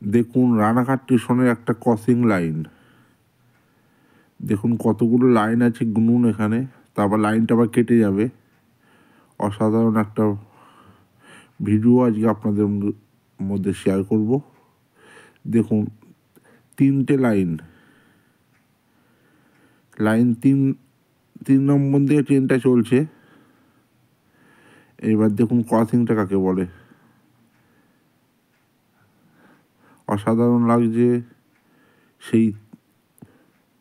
দেখুন রানাঘাট স্টেশনের একটা ক্রসিং লাইন, দেখুন কতগুলো লাইন আছে গুনুন এখানে, তারপর লাইনটা আবার কেটে যাবে। অসাধারণ একটা ভিডিও আজকে আপনাদের মধ্যে শেয়ার করব। দেখুন 3টে লাইন, লাইন 3 নম্বর দিয়ে ট্রেনটা চলছে। এবার দেখুন ক্রসিংটা কাকে বলে, অসাধারণ লাগছে। সেই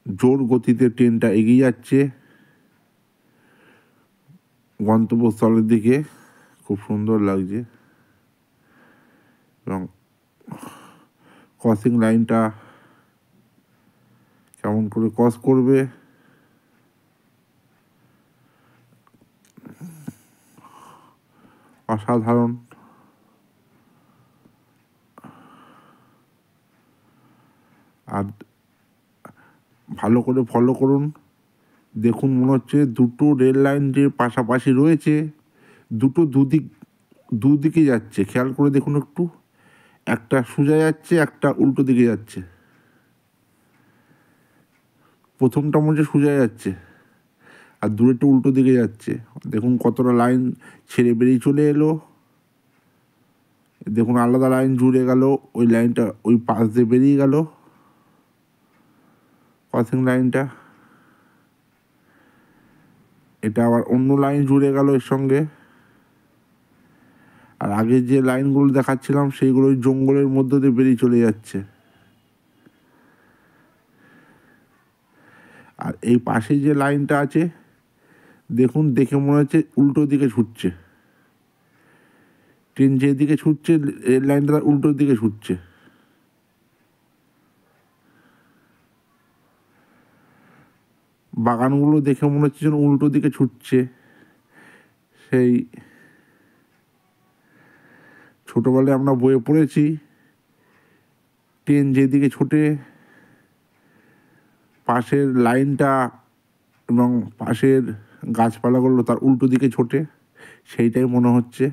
জোর গতিতে ট্রেনটা এগিয়ে যাচ্ছে গন্তব্যস্থলের দিকে, খুব সুন্দর লাগছে। এবং ক্রসিং লাইনটা কেমন করে ক্রস করবে, অসাধারণ। আর ভালো করে ফলো করুন, দেখুন মনে হচ্ছে দুটো রেল লাইন যে পাশাপাশি রয়েছে, দুটো দুদিকে যাচ্ছে। খেয়াল করে দেখুন একটু, একটা সোজা যাচ্ছে, একটা উল্টো দিকে যাচ্ছে। প্রথমটা মনে হচ্ছে সোজা যাচ্ছে আর দূরেরটা উল্টো দিকে যাচ্ছে। দেখুন কতটা লাইন ছেড়ে বেরিয়ে চলে এলো। দেখুন আলাদা লাইন জুড়ে গেল, ওই লাইনটা ওই পাশ দিয়ে বেরিয়ে গেল ক্রসিং লাইনটা। এটা আবার অন্য লাইন জুড়ে গেল এর সঙ্গে। আর আগে যে লাইনগুলো দেখাচ্ছিলাম সেইগুলো ওই জঙ্গলের মধ্য দিয়ে বেরিয়ে চলে যাচ্ছে। আর এই পাশে যে লাইনটা আছে দেখুন, দেখে মনে হচ্ছে উল্টো দিকে ছুটছে। ট্রেন যেদিকে ছুটছে রেল লাইনটা উল্টো দিকে ছুটছে। বাগানগুলো দেখে মনে হচ্ছে যেন উল্টো দিকে ছুটছে। সেই ছোটোবেলায় আমরা বইয়ে পড়েছি, ট্রেন যেদিকে ছোটে পাশের লাইনটা এবং পাশের গাছপালাগুলো তার উল্টো দিকে ছোটে, সেইটাই মনে হচ্ছে।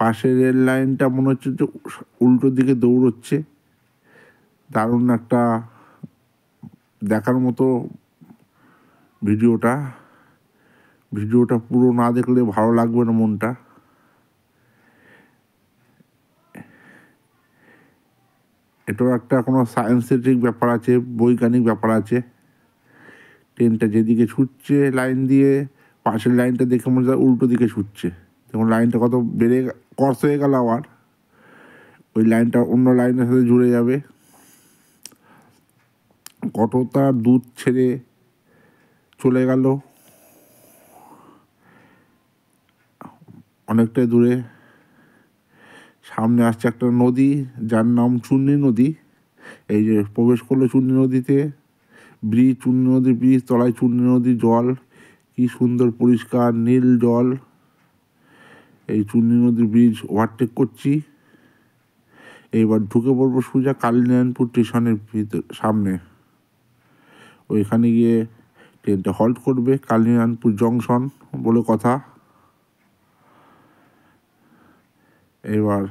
পাশের রেল লাইনটা মনে হচ্ছে যে উল্টো দিকে দৌড়চ্ছে। দারুণ একটা দেখার মতো ভিডিওটা। ভিডিওটা পুরো না দেখলে ভালো লাগবে না মনটা। এটাও একটা কোনো সায়েন্সেটিক ব্যাপার আছে, বৈজ্ঞানিক ব্যাপার আছে। ট্রেনটা যেদিকে ছুটছে লাইন দিয়ে, পাশের লাইনটা দেখে মনে হয় উল্টো দিকে ছুটছে। দেখুন লাইনটা কত বেড়ে ক্রস হয়ে গেল, আবার ওই লাইনটা অন্য লাইনের সাথে জুড়ে যাবে। কতটা দূর ছেড়ে চলে গেল, অনেকটাই দূরে। সামনে আসছে একটা নদী, যার নাম চূর্ণী নদী। এই যে প্রবেশ করলো চূর্ণী নদীতে, ব্রিজ, চূর্ণী নদীর ব্রিজ, তলায় চূর্ণী নদীর জল, কি সুন্দর পরিষ্কার নীল জল। এই চূর্ণী নদীর ব্রিজ ওভারটেক করছি। এইবার ঢুকে পড়বো সোজা কালীনারায়ণপুর স্টেশনের সামনে। ওইখানে গিয়ে ট্রেনটা হল্ট করবে, কালীনারায়ণপুর জংশন বলে কথা। এবার